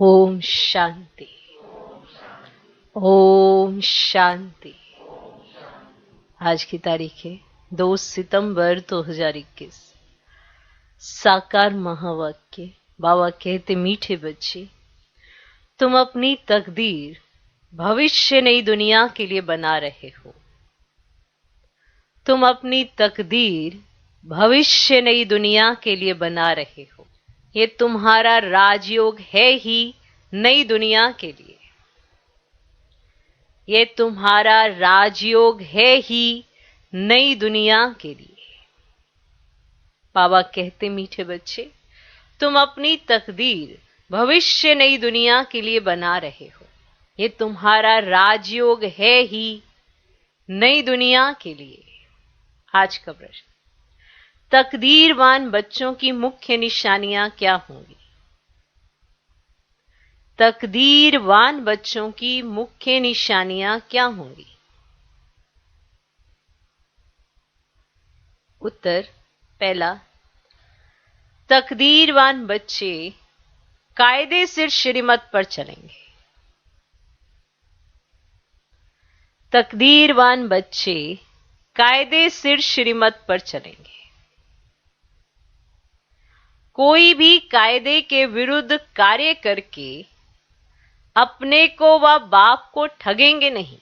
ओम शांति। ओम शांति। आज की तारीख है 2 सितंबर 2021। साकार महावाक्य। बाबा कहते, मीठे बच्चे, तुम अपनी तकदीर भविष्य नई दुनिया के लिए बना रहे हो। तुम अपनी तकदीर भविष्य नई दुनिया के लिए बना रहे हो। ये तुम्हारा राजयोग है ही नई दुनिया के लिए। ये तुम्हारा राजयोग है ही नई दुनिया के लिए। बाबा कहते, मीठे बच्चे, तुम अपनी तकदीर भविष्य नई दुनिया के लिए बना रहे हो। ये तुम्हारा राजयोग है ही नई दुनिया के लिए। आज का प्रश्न, तकदीरवान बच्चों की मुख्य निशानियां क्या होंगी? तकदीरवान बच्चों की मुख्य निशानियां क्या होंगी? उत्तर पहला, तकदीरवान बच्चे कायदे से श्रीमत पर चलेंगे। तकदीरवान बच्चे कायदे से श्रीमत पर चलेंगे। कोई भी कायदे के विरुद्ध कार्य करके अपने को व बाप को ठगेंगे नहीं।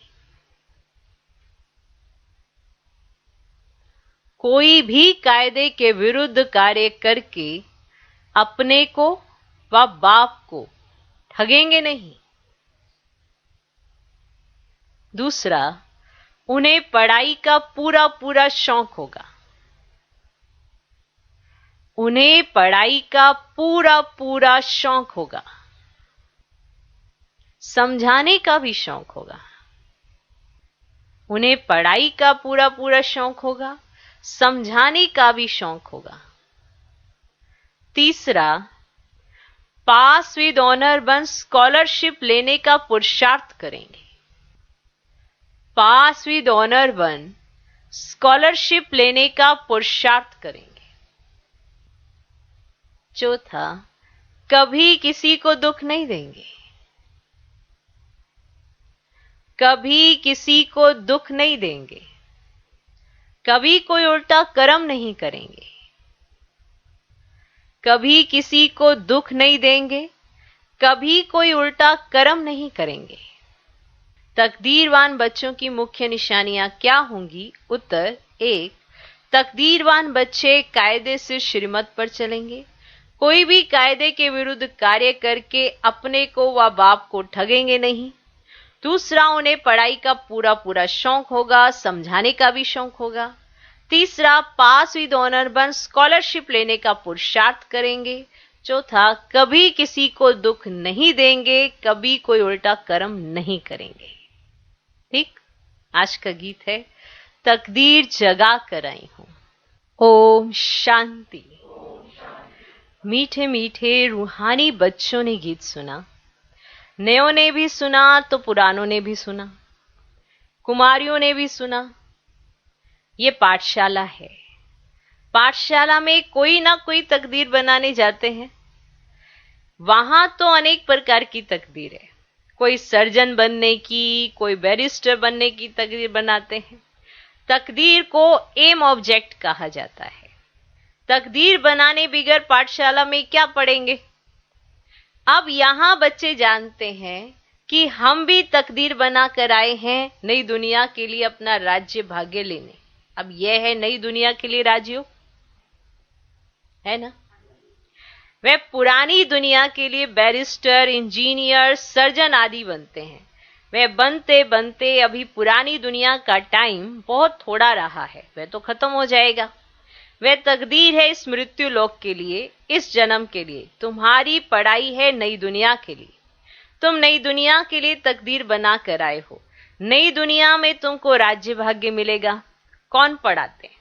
कोई भी कायदे के विरुद्ध कार्य करके अपने को व बाप को ठगेंगे नहीं। दूसरा, उन्हें पढ़ाई का पूरा पूरा शौक होगा। उन्हें पढ़ाई का पूरा पूरा शौक होगा। समझाने का भी शौक होगा। उन्हें पढ़ाई का पूरा पूरा शौक होगा, समझाने का भी शौक होगा। तीसरा, पास विद ऑनर बन स्कॉलरशिप लेने का पुरुषार्थ करेंगे। पास विद ऑनर बन स्कॉलरशिप लेने का पुरुषार्थ करेंगे। चौथा, कभी किसी को दुख नहीं देंगे। कभी किसी को दुख नहीं देंगे। कभी कोई उल्टा कर्म नहीं करेंगे। कभी किसी को दुख नहीं देंगे। कभी कोई उल्टा कर्म नहीं करेंगे। तकदीरवान बच्चों की मुख्य निशानियां क्या होंगी? उत्तर एक, तकदीरवान बच्चे कायदे से श्रीमत पर चलेंगे। कोई भी कायदे के विरुद्ध कार्य करके अपने को व बाप को ठगेंगे नहीं। दूसरा, उन्हें पढ़ाई का पूरा पूरा शौक होगा, समझाने का भी शौक होगा। तीसरा, पास विद ऑनर बन स्कॉलरशिप लेने का पुरुषार्थ करेंगे। चौथा, कभी किसी को दुख नहीं देंगे। कभी कोई उल्टा कर्म नहीं करेंगे। ठीक, आज का गीत है, तकदीर जगा कर आई हूं। ओम शांति। मीठे मीठे रूहानी बच्चों ने गीत सुना। नयों ने भी सुना तो पुरानों ने भी सुना, कुमारियों ने भी सुना। ये पाठशाला है। पाठशाला में कोई ना कोई तकदीर बनाने जाते हैं। वहां तो अनेक प्रकार की तकदीर है। कोई सर्जन बनने की, कोई बैरिस्टर बनने की तकदीर बनाते हैं। तकदीर को एम ऑब्जेक्ट कहा जाता है। तकदीर बनाने बिगर पाठशाला में क्या पढ़ेंगे? अब यहां बच्चे जानते हैं कि हम भी तकदीर बना कर आए हैं नई दुनिया के लिए अपना राज्य भाग्य लेने। अब यह है नई दुनिया के लिए राजयोग, है ना? वे पुरानी दुनिया के लिए बैरिस्टर, इंजीनियर, सर्जन आदि बनते हैं। वे बनते बनते अभी पुरानी दुनिया का टाइम बहुत थोड़ा रहा है, वह तो खत्म हो जाएगा। वह तकदीर है इस मृत्यु लोक के लिए, इस जन्म के लिए। तुम्हारी पढ़ाई है नई दुनिया के लिए। तुम नई दुनिया के लिए तकदीर बना कर आए हो। नई दुनिया में तुमको राज्य भाग्य मिलेगा। कौन पढ़ाते हैं?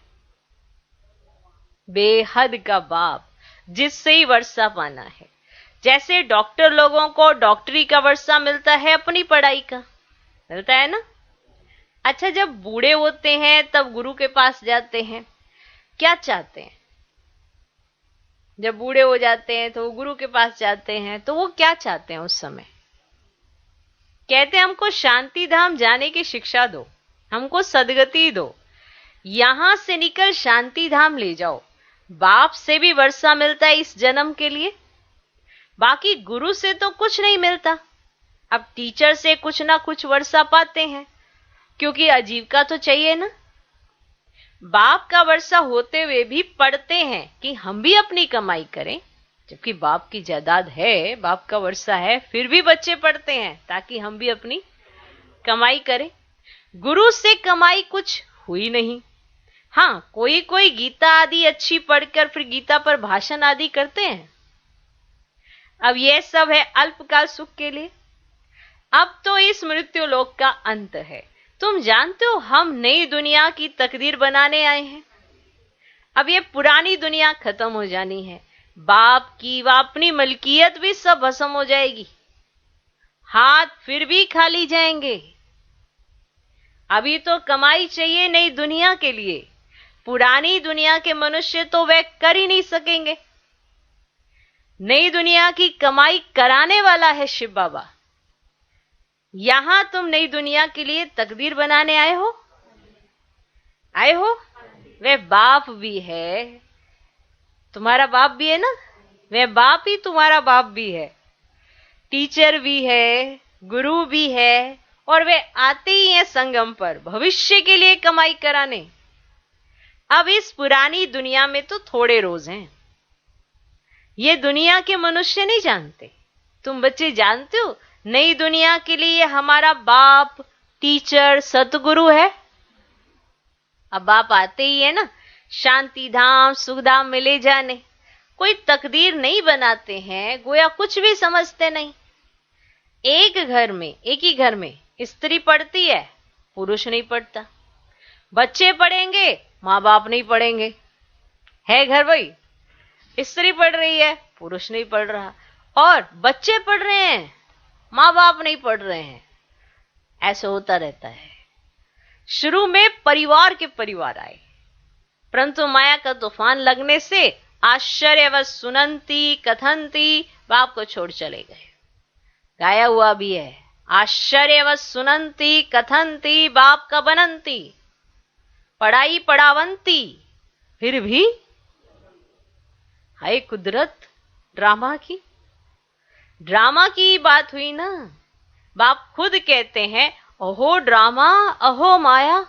बेहद का बाप, जिससे ही वर्षा पाना है। जैसे डॉक्टर लोगों को डॉक्टरी का वर्षा मिलता है, अपनी पढ़ाई का मिलता है ना। अच्छा, जब बूढ़े होते हैं तब गुरु के पास जाते हैं। क्या चाहते हैं? जब बूढ़े हो जाते हैं तो वो गुरु के पास जाते हैं, तो वो क्या चाहते हैं उस समय? कहते हैं हमको शांति धाम जाने की शिक्षा दो, हमको सदगति दो, यहां से निकल शांति धाम ले जाओ। बाप से भी वर्षा मिलता है इस जन्म के लिए, बाकी गुरु से तो कुछ नहीं मिलता। अब टीचर से कुछ ना कुछ वर्षा पाते हैं, क्योंकि आजीविका तो चाहिए ना। बाप का वर्षा होते हुए भी पढ़ते हैं कि हम भी अपनी कमाई करें, जबकि बाप की जायदाद है, बाप का वर्षा है, फिर भी बच्चे पढ़ते हैं ताकि हम भी अपनी कमाई करें। गुरु से कमाई कुछ हुई नहीं। हाँ, कोई कोई गीता आदि अच्छी पढ़कर फिर गीता पर भाषण आदि करते हैं। अब यह सब है अल्पकाल सुख के लिए। अब तो इस मृत्यु लोक का अंत है। तुम जानते हो हम नई दुनिया की तकदीर बनाने आए हैं। अब ये पुरानी दुनिया खत्म हो जानी है। बाप की व अपनी मलकियत भी सब भस्म हो जाएगी, हाथ फिर भी खाली जाएंगे। अभी तो कमाई चाहिए नई दुनिया के लिए, पुरानी दुनिया के मनुष्य तो वह कर ही नहीं सकेंगे। नई दुनिया की कमाई कराने वाला है शिव बाबा। यहां तुम नई दुनिया के लिए तकदीर बनाने आए हो, आए हो। वह बाप भी है, तुम्हारा बाप भी है ना, वह बाप ही तुम्हारा बाप भी है, टीचर भी है, गुरु भी है, और वे आते ही हैं संगम पर भविष्य के लिए कमाई कराने। अब इस पुरानी दुनिया में तो थोड़े रोज हैं, ये दुनिया के मनुष्य नहीं जानते। तुम बच्चे जानते हो नई दुनिया के लिए हमारा बाप, टीचर, सतगुरु है। अब बाप आते ही है ना शांति धाम सुख धाम में ले जाने। कोई तकदीर नहीं बनाते हैं, गोया कुछ भी समझते नहीं। एक ही घर में स्त्री पढ़ती है, पुरुष नहीं पढ़ता। बच्चे पढ़ेंगे, माँ बाप नहीं पढ़ेंगे। है घर भाई, स्त्री पढ़ रही है, पुरुष नहीं पढ़ रहा, और बच्चे पढ़ रहे हैं, माँ बाप नहीं पढ़ रहे हैं। ऐसे होता रहता है। शुरू में परिवार के परिवार आए, परंतु माया का तूफान लगने से आश्चर्यवश सुनंती कथंती बाप को छोड़ चले गए। गाया हुआ भी है, आश्चर्यवश सुनंती कथंती बाप का बनंती, पढ़ाई पढ़ावंती, फिर भी हाय कुदरत ड्रामा की बात हुई ना। बाप खुद कहते हैं, अहो ड्रामा अहो माया,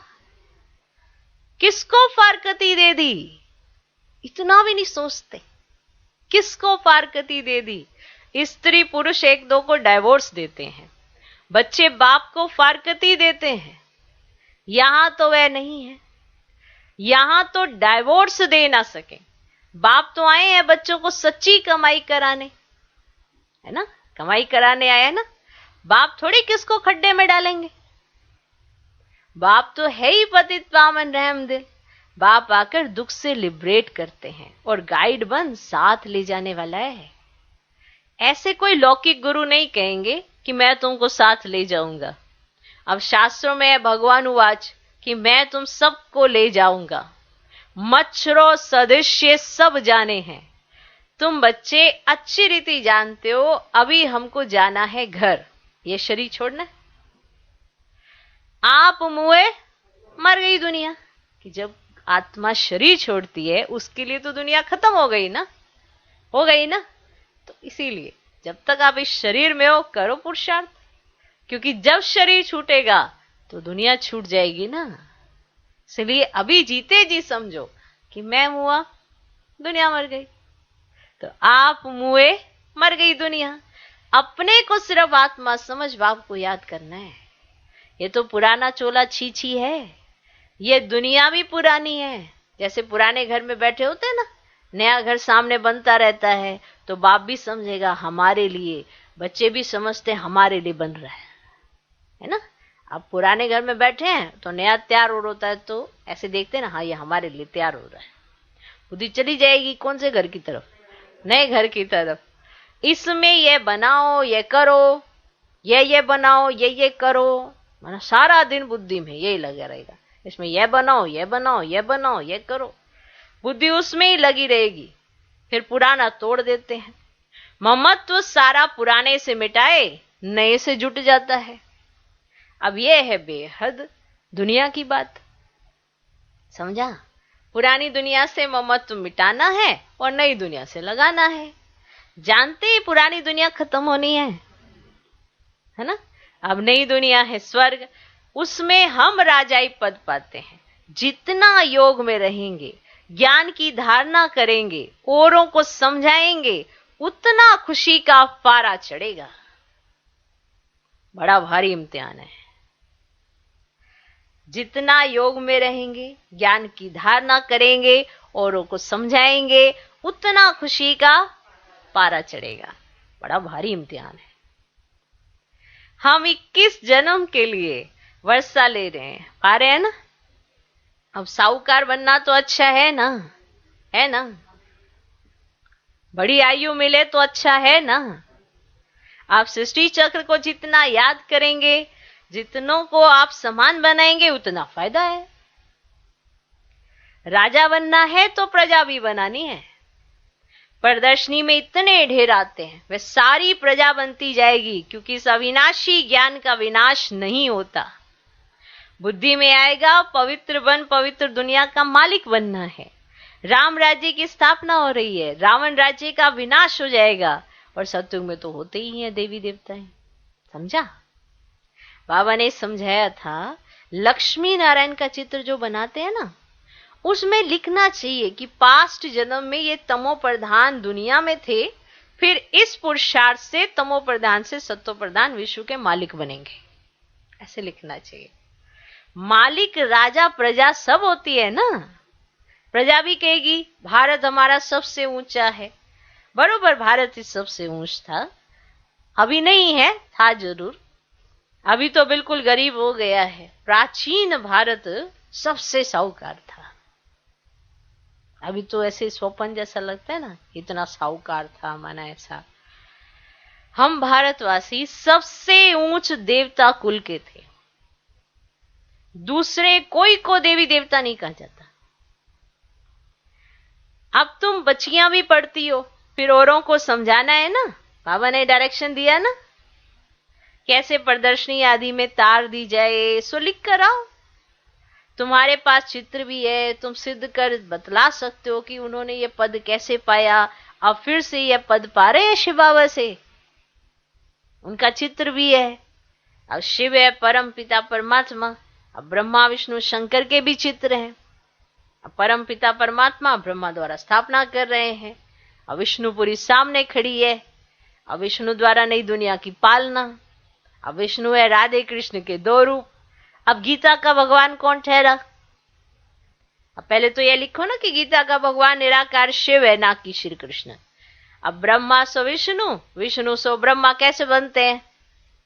किसको फारकती दे दी। इतना भी नहीं सोचते किसको फारकती दे दी। स्त्री पुरुष एक दो को डाइवोर्स देते हैं, बच्चे बाप को फारकती देते हैं। यहां तो वह नहीं है, यहां तो डाइवोर्स दे ना सके। बाप तो आए हैं बच्चों को सच्ची कमाई कराने, है ना, कमाई कराने आए ना। बाप थोड़ी किसको खड्डे में डालेंगे। बाप तो है ही पतित पावन रहम दिल। बाप आकर दुख से लिबरेट करते हैं और गाइड बन साथ ले जाने वाला है। ऐसे कोई लौकिक गुरु नहीं कहेंगे कि मैं तुमको साथ ले जाऊंगा। अब शास्त्रों में है भगवान उवाच कि मैं तुम सबको ले जाऊंगा, मच्छरों सदृश्य सब जाने हैं। तुम बच्चे अच्छी रीति जानते हो, अभी हमको जाना है घर, ये शरीर छोड़ना है। आप मुए मर गई दुनिया, कि जब आत्मा शरीर छोड़ती है उसके लिए तो दुनिया खत्म हो गई ना, हो गई ना। तो इसीलिए जब तक आप इस शरीर में हो करो पुरुषार्थ, क्योंकि जब शरीर छूटेगा तो दुनिया छूट जाएगी ना। इसलिए अभी जीते जी समझो कि मैं मुआ दुनिया मर गई, तो आप मुए मर गई दुनिया। अपने को सिर्फ आत्मा समझ बाप को याद करना है। ये तो पुराना चोला छी है, ये दुनिया भी पुरानी है। जैसे पुराने घर में बैठे होते हैं ना, नया घर सामने बनता रहता है तो बाप भी समझेगा हमारे लिए, बच्चे भी समझते हमारे लिए बन रहा है ना। अब पुराने घर में बैठे हैं तो नया तैयार हो होता है तो ऐसे देखते हैं ना, हाँ ये हमारे लिए तैयार हो रहा है। बुद्धि चली जाएगी कौन से घर की तरफ, नए घर की तरफ। इसमें ये बनाओ ये करो, ये बनाओ ये करो, माना सारा दिन बुद्धि में यही लगा रहेगा। इसमें ये बनाओ ये बनाओ ये बनाओ ये करो, बुद्धि उसमें ही लगी रहेगी। फिर पुराना तोड़ देते हैं। ममत्व सारा पुराने से मिटाए नए से जुट जाता है। अब यह है बेहद दुनिया की बात, समझा? पुरानी दुनिया से ममत्व मिटाना है और नई दुनिया से लगाना है। जानते ही पुरानी दुनिया खत्म होनी है ना? अब नई दुनिया है स्वर्ग, उसमें हम राजाई पद पाते हैं। जितना योग में रहेंगे, ज्ञान की धारणा करेंगे, औरों को समझाएंगे, उतना खुशी का पारा चढ़ेगा। बड़ा भारी इम्तिहान है। जितना योग में रहेंगे, ज्ञान की धारणा करेंगे, औरों को समझाएंगे, उतना खुशी का पारा चढ़ेगा। बड़ा भारी इम्तिहान है। हम 21 जन्म के लिए वर्षा ले रहे हैं, पा रहे हैं ना? अब साहूकार बनना तो अच्छा है ना, है ना? बड़ी आयु मिले तो अच्छा है ना? आप सृष्टि चक्र को जितना याद करेंगे, जितनों को आप समान बनाएंगे, उतना फायदा है। राजा बनना है तो प्रजा भी बनानी है। प्रदर्शनी में इतने ढेर आते हैं, वह सारी प्रजा बनती जाएगी, क्योंकि इस अविनाशी ज्ञान का विनाश नहीं होता। बुद्धि में आएगा पवित्र बन पवित्र दुनिया का मालिक बनना है। राम राज्य की स्थापना हो रही है, रावण राज्य का विनाश हो जाएगा, और सत्युग में तो होते ही हैं देवी देवताएं। समझा? बाबा ने समझाया था, लक्ष्मी नारायण का चित्र जो बनाते हैं ना, उसमें लिखना चाहिए कि पास्ट जन्म में ये तमो प्रधान दुनिया में थे, फिर इस पुरुषार्थ से तमो प्रधान से सत्व प्रधान विश्व के मालिक बनेंगे। ऐसे लिखना चाहिए। मालिक राजा प्रजा सब होती है ना। प्रजा भी कहेगी भारत हमारा सबसे ऊंचा है। बरोबर, भारत ही सबसे ऊंच था। अभी नहीं है, था जरूर। अभी तो बिल्कुल गरीब हो गया है। प्राचीन भारत सबसे साहूकार था। अभी तो ऐसे स्वप्न जैसा लगता है ना, इतना साहूकार था, माना ऐसा। हम भारतवासी सबसे ऊंच देवता कुल के थे। दूसरे कोई को देवी देवता नहीं कहा जाता। अब तुम बच्चियां भी पढ़ती हो, फिर औरों को समझाना है ना। बाबा ने डायरेक्शन दिया ना, कैसे प्रदर्शनी आदि में तार दी जाए, सो लिख कर आओ। तुम्हारे पास चित्र भी है, तुम सिद्ध कर बतला सकते हो कि उन्होंने ये पद कैसे पाया। अब फिर से ये पद पा रहे हैं शिव बाबा से, उनका चित्र भी है। अब शिव है परम पिता परमात्मा, अब ब्रह्मा विष्णु शंकर के भी चित्र हैं। अब परम पिता परमात्मा ब्रह्मा द्वारा स्थापना कर रहे हैं, अब विष्णुपुरी सामने खड़ी है। अब विष्णु द्वारा नई दुनिया की पालना। अब विष्णु है राधे कृष्ण के दो रूप। अब गीता का भगवान कौन ठहरा? अब पहले तो यह लिखो ना कि गीता का भगवान निराकार शिव है, ना कि श्री कृष्ण। अब ब्रह्मा सो विष्णु, विष्णु सो ब्रह्मा कैसे बनते हैं?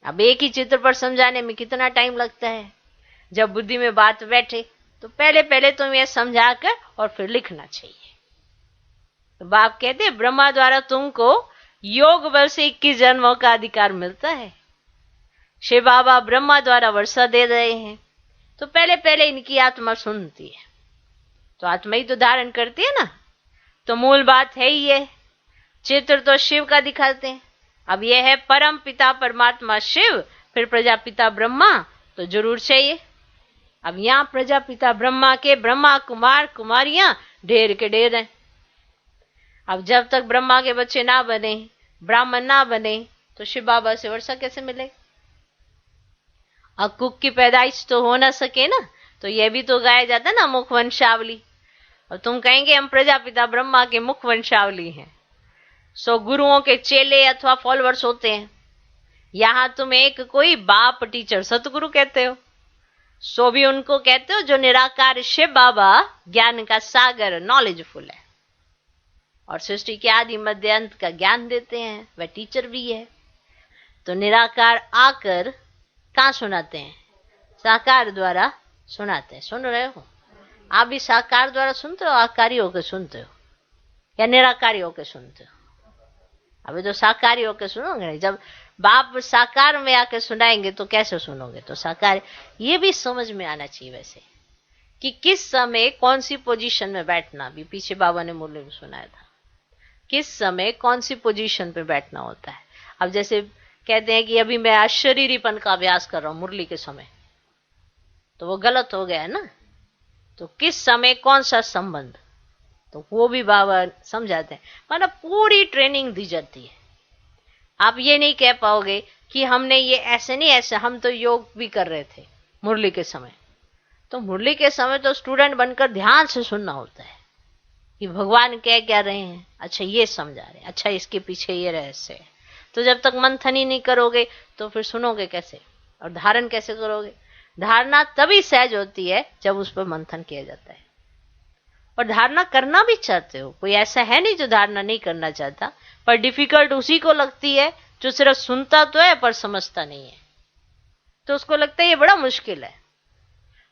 अब एक ही चित्र पर समझाने में कितना टाइम लगता है। जब बुद्धि में बात बैठे तो पहले पहले तुम यह समझा कर और फिर लिखना चाहिए। तो बाप कहते ब्रह्मा द्वारा तुमको योग बल से 21 जन्मों का अधिकार मिलता है। शिव बाबा ब्रह्मा द्वारा वर्षा दे रहे हैं, तो पहले पहले इनकी आत्मा सुनती है। तो आत्मा ही तो धारण करती है ना। तो मूल बात है ही है। चित्र तो शिव का दिखाते हैं। अब यह है परम पिता परमात्मा शिव, फिर प्रजापिता ब्रह्मा तो जरूर चाहिए। अब यहां प्रजापिता ब्रह्मा के ब्रह्मा कुमार कुमारियां ढेर के ढेर हैं। अब जब तक ब्रह्मा के बच्चे ना बने, ब्राह्मण ना बने, तो शिव बाबा से वर्षा कैसे मिले? अब कुक की पैदाइश तो हो ना सके ना, तो यह भी तो गाया जाता ना, मुख वंशावली। और तुम कहेंगे हम प्रजापिता ब्रह्मा के मुख वंशावली हैं। सो गुरुओं के चेले अथवा फॉलोअर्स होते हैं। यहां तुम एक कोई बाप टीचर सतगुरु कहते हो, सो भी उनको कहते हो जो निराकार शिव बाबा ज्ञान का सागर नॉलेजफुल है और सृष्टि के आदि मध्य अंत का ज्ञान देते हैं। वह टीचर भी है। तो निराकार आकर कहां सुनाते हैं? साकार द्वारा सुनाते हैं। सुन रहे हो? आप भी साकार द्वारा सुनते हो, आकारी होकर सुनते हो या निराकारी होकर सुनते हो? अभी तो साकारी होकर सुनोगे। जब बाप साकार में आकर सुनाएंगे तो कैसे सुनोगे? तो साकार। ये भी समझ में आना चाहिए वैसे कि किस समय कौन सी पोजीशन में बैठना, भी पीछे बाबा ने मुरली में सुनाया था। किस समय कौन सी पोजीशन पे बैठना होता है। अब जैसे कहते हैं कि अभी मैं अशरीरीपन का अभ्यास कर रहा हूं मुरली के समय, तो वो गलत हो गया है ना। तो किस समय कौन सा संबंध, तो वो भी बाबा समझाते हैं। मतलब पूरी ट्रेनिंग दी जाती है। आप ये नहीं कह पाओगे कि हमने ये ऐसे नहीं, ऐसे हम तो योग भी कर रहे थे मुरली के समय। तो मुरली के समय तो स्टूडेंट बनकर ध्यान से सुनना होता है कि भगवान कह क्या रहे हैं, अच्छा ये समझा रहे, अच्छा इसके पीछे ये रहस्य है। तो जब तक मंथन ही नहीं करोगे तो फिर सुनोगे कैसे, और धारण कैसे करोगे। धारणा तभी सहज होती है जब उस पर मंथन किया जाता है। और धारणा करना भी चाहते हो, कोई ऐसा है नहीं जो धारणा नहीं करना चाहता, पर डिफिकल्ट उसी को लगती है जो सिर्फ सुनता तो है पर समझता नहीं है। तो उसको लगता है ये बड़ा मुश्किल है,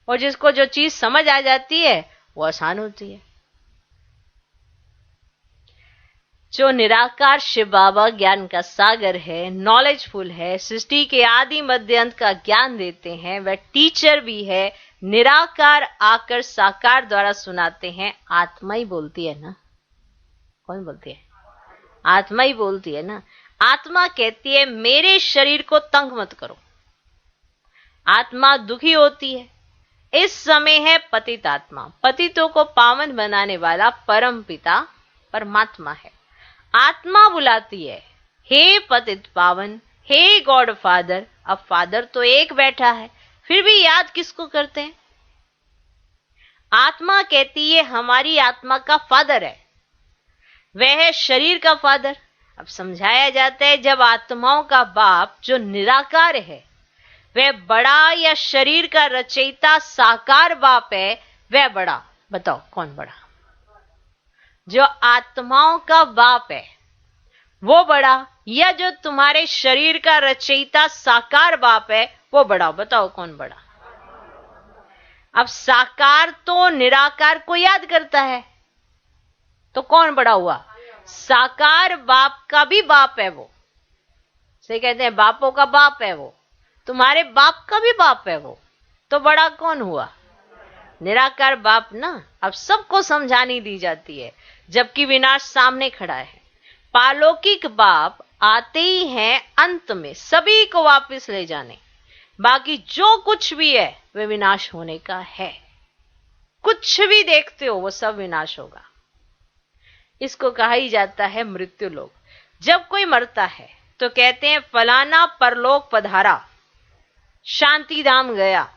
और जिसको जो चीज समझ आ जाती है वो आसान होती है। जो निराकार शिव बाबा ज्ञान का सागर है, नॉलेजफुल है, सृष्टि के आदि मध्य अंत का ज्ञान देते हैं, वह टीचर भी है। निराकार आकर साकार द्वारा सुनाते हैं। आत्मा ही बोलती है ना, कौन बोलती है? आत्मा ही बोलती है ना। आत्मा कहती है मेरे शरीर को तंग मत करो। आत्मा दुखी होती है। इस समय है पतित आत्मा, पतितों को पावन बनाने वाला परम पिता परमात्मा है। आत्मा बुलाती है, हे पतित पावन, हे गॉड फादर। अब फादर तो एक बैठा है, फिर भी याद किसको करते हैं? आत्मा कहती है हमारी आत्मा का फादर है, वह है शरीर का फादर। अब समझाया जाता है जब आत्माओं का बाप जो निराकार है वह बड़ा, या शरीर का रचयिता साकार बाप है वह बड़ा। बताओ कौन बड़ा? जो आत्माओं का बाप है वो बड़ा, या जो तुम्हारे शरीर का रचयिता साकार बाप है वो बड़ा? बताओ कौन बड़ा? अब साकार तो निराकार को याद करता है, तो कौन बड़ा हुआ? साकार बाप का भी बाप है वो। से कहते हैं बापों का बाप है वो, तुम्हारे बाप का भी बाप है वो, तो बड़ा कौन हुआ? निराकार बाप ना। अब सबको समझानी दी जाती है, जबकि विनाश सामने खड़ा है। पालौकिक बाप आते ही हैं अंत में सभी को वापस ले जाने, बाकी जो कुछ भी है वह विनाश होने का है। कुछ भी देखते हो वो सब विनाश होगा। इसको कहा ही जाता है मृत्यु लोक। जब कोई मरता है तो कहते हैं फलाना परलोक पधारा, शांति धाम गया।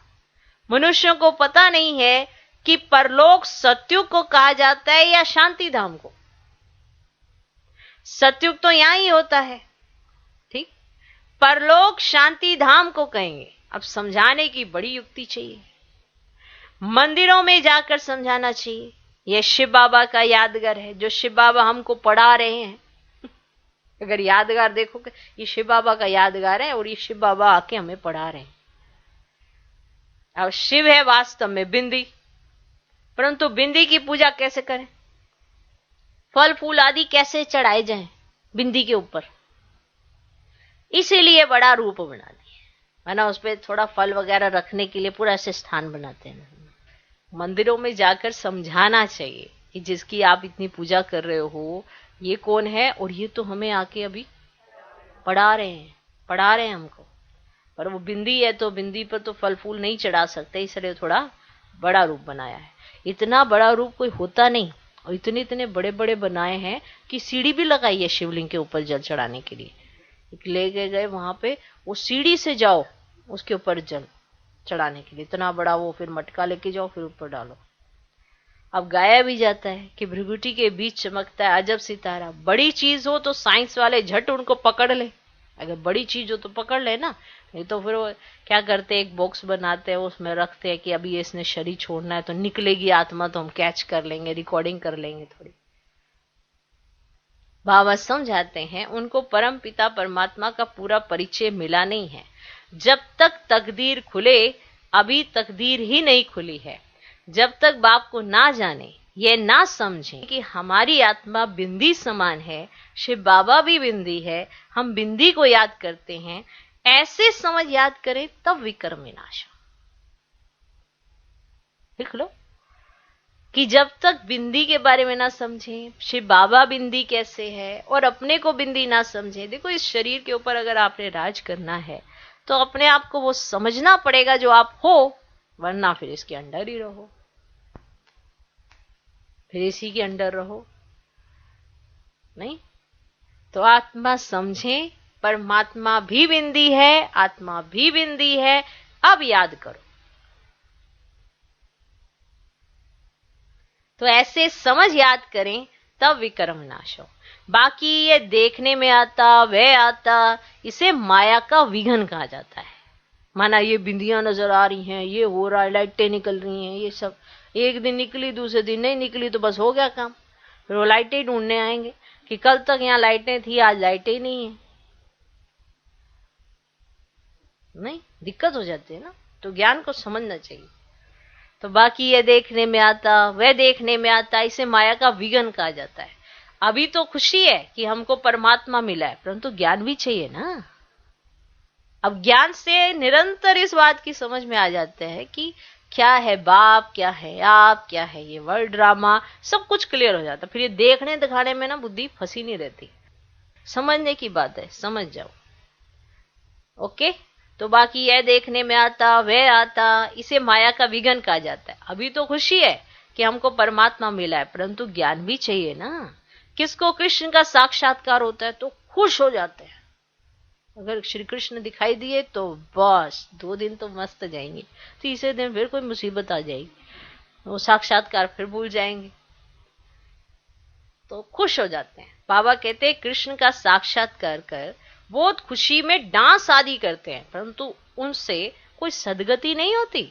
मनुष्यों को पता नहीं है कि परलोक सत्युग को कहा जाता है या शांति धाम को। सत्युग तो यहां ही होता है, ठीक। परलोक शांति धाम को कहेंगे। अब समझाने की बड़ी युक्ति चाहिए, मंदिरों में जाकर समझाना चाहिए। यह शिव बाबा का यादगार है जो शिव बाबा हमको पढ़ा रहे हैं। अगर यादगार देखोगे, ये शिव बाबा का यादगार है और ये शिव बाबा आके हमें पढ़ा रहे हैं। अब शिव है वास्तव में बिंदी, परंतु बिंदी की पूजा कैसे करें, फल फूल आदि कैसे चढ़ाए जाएं बिंदी के ऊपर, इसीलिए बड़ा रूप बना दिया है ना। उस पर थोड़ा फल वगैरह रखने के लिए पूरा ऐसे स्थान बनाते हैं। मंदिरों में जाकर समझाना चाहिए कि जिसकी आप इतनी पूजा कर रहे हो ये कौन है, और ये तो हमें आके अभी पढ़ा रहे हैं हमको। पर वो बिंदी है तो बिंदी पर तो फल फूल नहीं चढ़ा सकते, इसलिए थोड़ा बड़ा रूप बनाया है। इतना बड़ा रूप कोई होता नहीं, और इतने इतने बड़े बड़े बनाए हैं कि सीढ़ी भी लगाई है शिवलिंग के ऊपर जल चढ़ाने के लिए। ले गए वहां पे, वो सीढ़ी से जाओ उसके ऊपर जल चढ़ाने के लिए, इतना बड़ा वो, फिर मटका लेके जाओ फिर ऊपर डालो। अब गाया भी जाता है कि भृगुटी के बीच चमकता है अजब सितारा। बड़ी चीज हो तो साइंस वाले झट उनको पकड़ ले, अगर बड़ी चीज हो तो पकड़ ले ना, नहीं तो फिर वो क्या करते हैं, एक बॉक्स बनाते हैं, उसमें रखते हैं कि अभी इसने शरीर छोड़ना है तो निकलेगी आत्मा तो हम कैच कर लेंगे, रिकॉर्डिंग कर लेंगे थोड़ी। बाबा समझाते हैं उनको परम पिता परमात्मा का पूरा परिचय मिला नहीं है। जब तक तकदीर खुले, अभी तकदीर ही नहीं खुली है। जब तक बाप को ना जाने, ये ना समझें कि हमारी आत्मा बिंदी समान है, शिव बाबा भी बिंदी है, हम बिंदी को याद करते हैं, ऐसे समझ याद करें तब विकर्म विनाश। लिख लो, कि जब तक बिंदी के बारे में ना समझें, शिव बाबा बिंदी कैसे है, और अपने को बिंदी ना समझें। देखो, इस शरीर के ऊपर अगर आपने राज करना है तो अपने आप को वो समझना पड़ेगा जो आप हो, वरना फिर इसके अंडर ही रहो, फिर इसी के अंडर रहो। नहीं तो आत्मा समझें, परमात्मा भी बिंदी है, आत्मा भी बिंदी है। अब याद करो, तो ऐसे समझ याद करें तब विकर्म नाश हो। बाकी ये देखने में आता, वह आता, इसे माया का विघन कहा जाता है। माना ये बिंदियां नजर आ रही हैं, ये हो रहा है, लाइटें निकल रही हैं, ये सब एक दिन निकली, दूसरे दिन नहीं निकली, तो बस हो गया काम। फिर वो लाइटें ढूंढने आएंगे कि कल तक यहाँ लाइटें थी, आज लाइटें ही नहीं है। नहीं, दिक्कत हो जाती है ना। तो ज्ञान को समझना चाहिए। तो बाकी ये देखने में आता, वह देखने में आता, इसे माया का विघन कहा जाता है। अभी तो खुशी है कि हमको परमात्मा मिला है, परंतु ज्ञान भी चाहिए ना। अब ज्ञान से निरंतर इस बात की समझ में आ जाते हैं कि क्या है बाप, क्या है आप, क्या है ये वर्ल्ड ड्रामा, सब कुछ क्लियर हो जाता। फिर ये देखने दिखाने में ना बुद्धि फंसी नहीं रहती। समझने की बात है, समझ जाओ। ओके। तो बाकी यह देखने में आता, वह आता, इसे माया का विघन कहा जाता है। अभी तो खुशी है कि हमको परमात्मा मिला है, परंतु ज्ञान भी चाहिए ना। किसको कृष्ण का साक्षात्कार होता है तो खुश हो जाते हैं। अगर श्री कृष्ण दिखाई दिए तो बस 2 दिन तो मस्त जाएंगे, तीसरे दिन फिर कोई मुसीबत आ जाएगी, वो साक्षात्कार फिर भूल जाएंगे, तो खुश हो जाते हैं। बाबा कहते हैं कृष्ण का साक्षात्कार कर बहुत खुशी में डांस आदि करते हैं, परंतु उनसे कोई सदगति नहीं होती,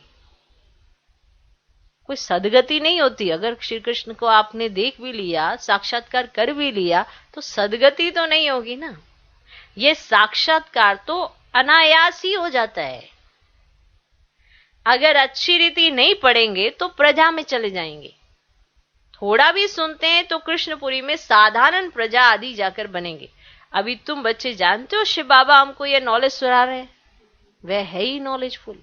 कोई सदगति नहीं होती। अगर श्री कृष्ण को आपने देख भी लिया, साक्षात्कार कर भी लिया, तो सदगति तो नहीं होगी ना। ये साक्षात्कार तो अनायास ही हो जाता है। अगर अच्छी रीति नहीं पढ़ेंगे तो प्रजा में चले जाएंगे। थोड़ा भी सुनते हैं तो कृष्णपुरी में साधारण प्रजा आदि जाकर बनेंगे। अभी तुम बच्चे जानते हो शिव बाबा हमको ये नॉलेज सुना रहे हैं, वह है ही नॉलेजफुल,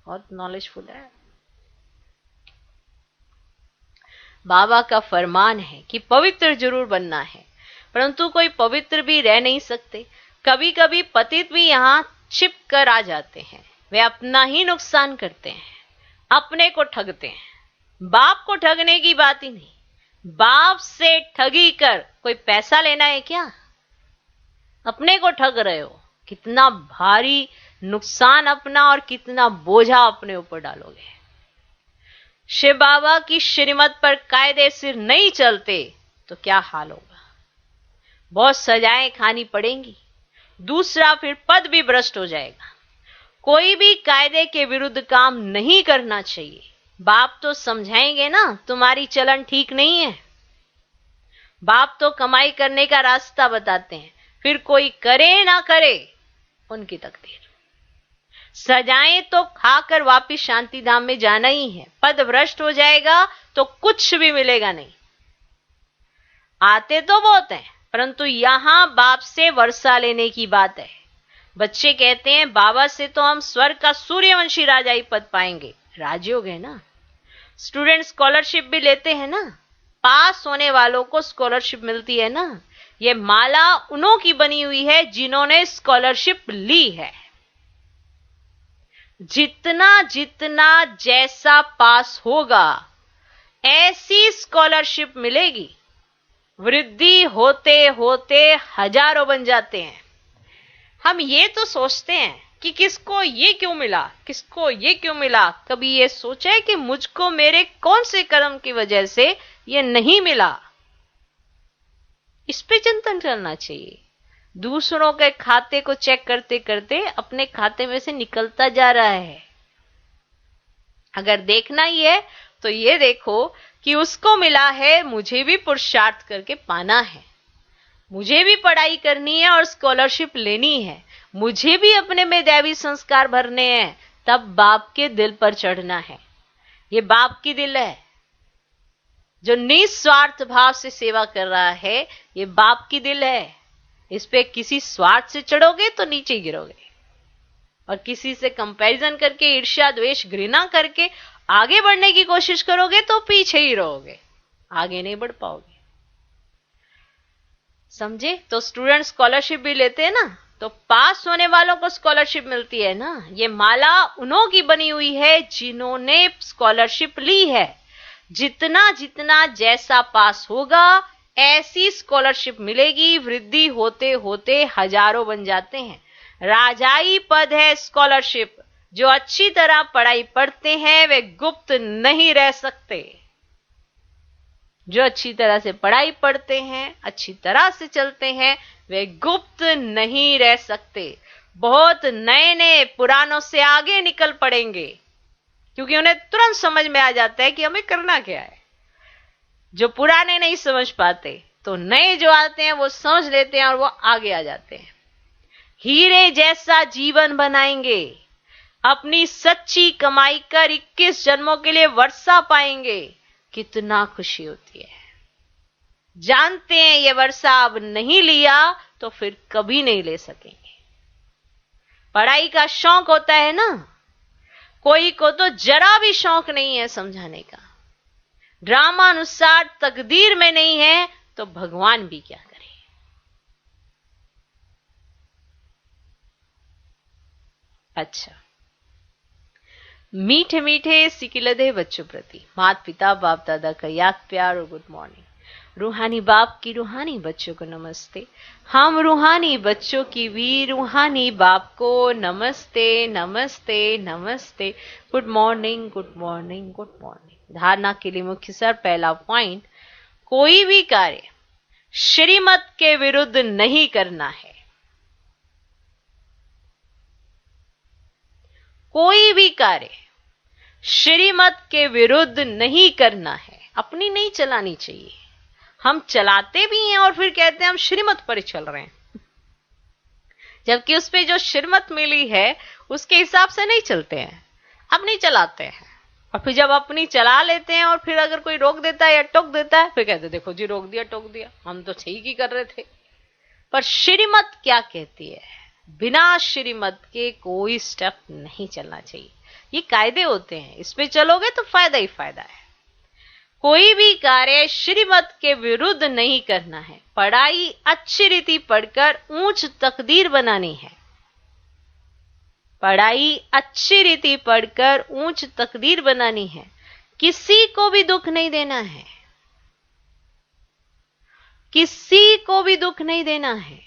बहुत नॉलेजफुल है। बाबा का फरमान है कि पवित्र जरूर बनना है, परंतु कोई पवित्र भी रह नहीं सकते। कभी कभी पतित भी यहां छिप कर आ जाते हैं। वे अपना ही नुकसान करते हैं, अपने को ठगते हैं। बाप को ठगने की बात ही नहीं। बाप से ठगी कर कोई पैसा लेना है क्या? अपने को ठग रहे हो। कितना भारी नुकसान अपना और कितना बोझा अपने ऊपर डालोगे। शिव बाबा की श्रीमत पर कायदे से नहीं चलते तो क्या हाल होगा। बहुत सजाएं खानी पड़ेंगी। दूसरा, फिर पद भी भ्रष्ट हो जाएगा। कोई भी कायदे के विरुद्ध काम नहीं करना चाहिए। बाप तो समझाएंगे ना, तुम्हारी चलन ठीक नहीं है। बाप तो कमाई करने का रास्ता बताते हैं, फिर कोई करे ना करे उनकी तकदीर। सजाएं तो खाकर वापिस शांति धाम में जाना ही है। पद भ्रष्ट हो जाएगा तो कुछ भी मिलेगा नहीं। आते तो बहुत हैं, परंतु यहां बाप से वर्षा लेने की बात है। बच्चे कहते हैं बाबा से तो हम स्वर्ग का सूर्यवंशी राजा ही पद पाएंगे। राजयोग है ना। स्टूडेंट स्कॉलरशिप भी लेते हैं ना, पास होने वालों को स्कॉलरशिप मिलती है ना। ये माला उन्हों की बनी हुई है जिन्होंने स्कॉलरशिप ली है। जितना जितना जैसा पास होगा ऐसी स्कॉलरशिप मिलेगी। वृद्धि होते होते हजारों बन जाते हैं। हम ये तो सोचते हैं कि किसको ये क्यों मिला, किसको ये क्यों मिला। कभी ये सोचा है कि मुझको मेरे कौन से कर्म की वजह से ये नहीं मिला। इस पे चिंतन करना चाहिए। दूसरों के खाते को चेक करते करते अपने खाते में से निकलता जा रहा है। अगर देखना ही है तो ये देखो कि उसको मिला है, मुझे भी पुरुषार्थ करके पाना है। मुझे भी पढ़ाई करनी है और स्कॉलरशिप लेनी है। मुझे भी अपने में दैवी संस्कार भरने हैं, तब बाप के दिल पर चढ़ना है। ये बाप की दिल है जो निस्वार्थ भाव से सेवा कर रहा है। ये बाप की दिल है। इस पे किसी स्वार्थ से चढ़ोगे तो नीचे गिरोगे, और किसी से कंपैरिजन करके, ईर्ष्या द्वेष घृणा करके आगे बढ़ने की कोशिश करोगे तो पीछे ही रहोगे, आगे नहीं बढ़ पाओगे। समझे? तो स्टूडेंट स्कॉलरशिप भी लेते हैं ना, तो पास होने वालों को स्कॉलरशिप मिलती है ना। ये माला उन्हों की बनी हुई है जिन्होंने स्कॉलरशिप ली है। जितना जितना जैसा पास होगा ऐसी स्कॉलरशिप मिलेगी। वृद्धि होते होते हजारों बन जाते हैं। राजाई पद है स्कॉलरशिप। जो अच्छी तरह पढ़ाई पढ़ते हैं वे गुप्त नहीं रह सकते। जो अच्छी तरह से पढ़ाई पढ़ते हैं, अच्छी तरह से चलते हैं, वे गुप्त नहीं रह सकते। बहुत नए नए पुरानों से आगे निकल पड़ेंगे, क्योंकि उन्हें तुरंत समझ में आ जाता है कि हमें करना क्या है। जो पुराने नहीं समझ पाते, तो नए जो आते हैं वो समझ लेते हैं और वो आगे आ जाते हैं। हीरे जैसा जीवन बनाएंगे। अपनी सच्ची कमाई कर 21 जन्मों के लिए वर्षा पाएंगे। कितना खुशी होती है। जानते हैं ये वर्षा अब नहीं लिया तो फिर कभी नहीं ले सकेंगे। पढ़ाई का शौक होता है ना, कोई को तो जरा भी शौक नहीं है समझाने का। ड्रामा अनुसार तकदीर में नहीं है तो भगवान भी क्या करे। अच्छा, मीठे मीठे सिकिलधे बच्चों प्रति माता पिता बाप दादा का याद प्यार और गुड मॉर्निंग। रूहानी बाप की रूहानी बच्चों को नमस्ते। हम रूहानी बच्चों की भी रूहानी बाप को नमस्ते नमस्ते नमस्ते। Good morning good morning good morning. धारणा के लिए मुख्य सर पहला पॉइंट, कोई भी कार्य श्रीमत के विरुद्ध नहीं करना है। कोई भी कार्य श्रीमत के विरुद्ध नहीं करना है। अपनी नहीं चलानी चाहिए। हम चलाते भी हैं और फिर कहते हैं हम श्रीमत पर चल रहे हैं, जबकि उस पे जो श्रीमत मिली है उसके हिसाब से नहीं चलते हैं, अपनी चलाते हैं। और फिर जब अपनी चला लेते हैं और फिर अगर कोई रोक देता है या टोक देता है, फिर कहते देखो जी रोक दिया टोक दिया, हम तो ठीक ही कर रहे थे। पर श्रीमत क्या कहती है? बिना श्रीमत के कोई स्टेप नहीं चलना चाहिए। ये कायदे होते हैं, इस पे चलोगे तो फायदा ही फायदा है। कोई भी कार्य श्रीमत के विरुद्ध नहीं करना है। पढ़ाई अच्छी रीति पढ़कर ऊंच तकदीर बनानी है। पढ़ाई अच्छी रीति पढ़कर ऊंच तकदीर बनानी है। किसी को भी दुख नहीं देना है। किसी को भी दुख नहीं देना है।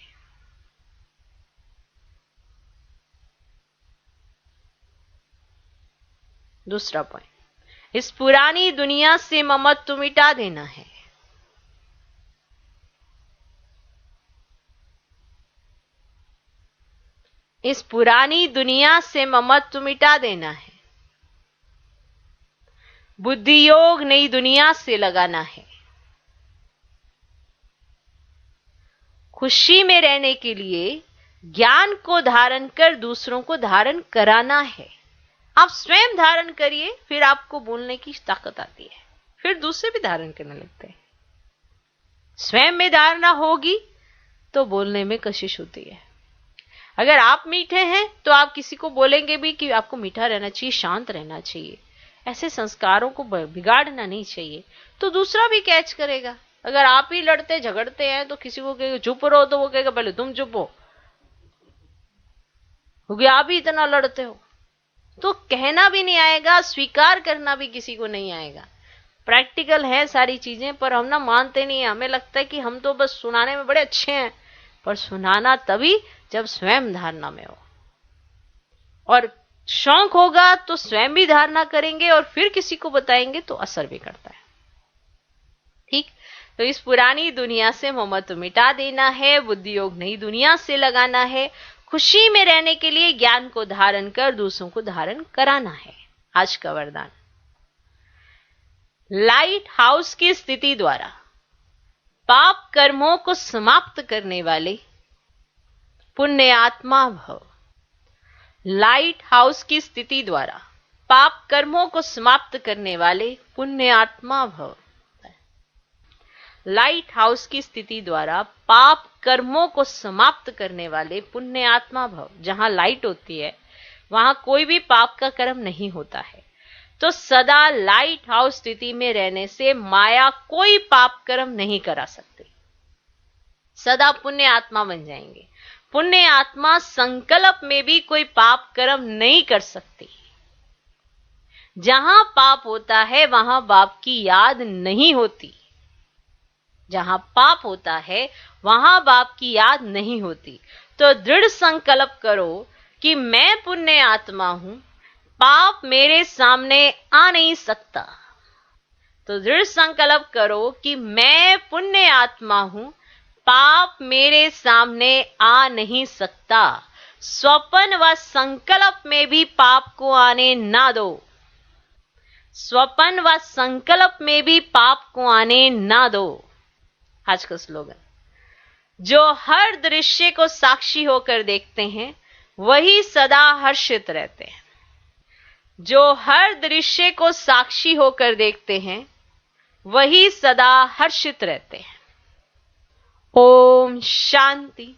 दूसरा पॉइंट, इस पुरानी दुनिया से ममत्व मिटा देना है। इस पुरानी दुनिया से ममत्व मिटा देना है। बुद्धि योग नई दुनिया से लगाना है। खुशी में रहने के लिए ज्ञान को धारण कर दूसरों को धारण कराना है। आप स्वयं धारण करिए, फिर आपको बोलने की ताकत आती है, फिर दूसरे भी धारण करने लगते हैं। स्वयं में धारणा होगी तो बोलने में कशिश होती है। अगर आप मीठे हैं तो आप किसी को बोलेंगे भी कि आपको मीठा रहना चाहिए, शांत रहना चाहिए। ऐसे संस्कारों को बिगाड़ना नहीं चाहिए, तो दूसरा भी कैच करेगा। अगर आप ही लड़ते झगड़ते हैं तो किसी को कहेगा चुप रहो, तो वो कहेगा पहले तुम चुप हो, क्योंकि आप ही इतना लड़ते हो। तो कहना भी नहीं आएगा, स्वीकार करना भी किसी को नहीं आएगा। प्रैक्टिकल है सारी चीजें, पर हम ना मानते नहीं है। हमें लगता है कि हम तो बस सुनाने में बड़े अच्छे हैं, पर सुनाना तभी जब स्वयं धारणा में हो। और शौक होगा तो स्वयं भी धारणा करेंगे और फिर किसी को बताएंगे तो असर भी करता है। ठीक, तो इस पुरानी दुनिया से ममत्व मिटा देना है। बुद्धि योग नई दुनिया से लगाना है। खुशी में रहने के लिए ज्ञान को धारण कर दूसरों को धारण कराना है। आज का वरदान, लाइट हाउस की स्थिति द्वारा पाप कर्मों को समाप्त करने वाले पुण्य आत्मा भव। लाइट हाउस की स्थिति द्वारा पाप कर्मों को समाप्त करने वाले पुण्य आत्मा भव। लाइट हाउस की स्थिति द्वारा पाप कर्मों को समाप्त करने वाले पुण्य आत्मा भव। जहां लाइट होती है वहां कोई भी पाप का कर्म नहीं होता है। तो सदा लाइट हाउस स्थिति में रहने से माया कोई पाप कर्म नहीं करा सकती। सदा पुण्य आत्मा बन जाएंगे। पुण्य आत्मा संकल्प में भी कोई पाप कर्म नहीं कर सकती। जहां पाप होता है वहां बाप की याद नहीं होती। जहां पाप होता है वहां बाप की याद नहीं होती। तो दृढ़ संकल्प करो कि मैं पुण्य आत्मा हूं, पाप मेरे सामने आ नहीं सकता। तो दृढ़ संकल्प करो कि मैं पुण्य आत्मा हूं, पाप मेरे सामने आ नहीं सकता। स्वप्न व संकल्प में भी पाप को आने ना दो। स्वप्न व संकल्प में भी पाप को आने ना दो। आज का स्लोगन, जो हर दृश्य को साक्षी होकर देखते हैं वही सदा हर्षित रहते हैं। जो हर दृश्य को साक्षी होकर देखते हैं वही सदा हर्षित रहते हैं। ओम शांति।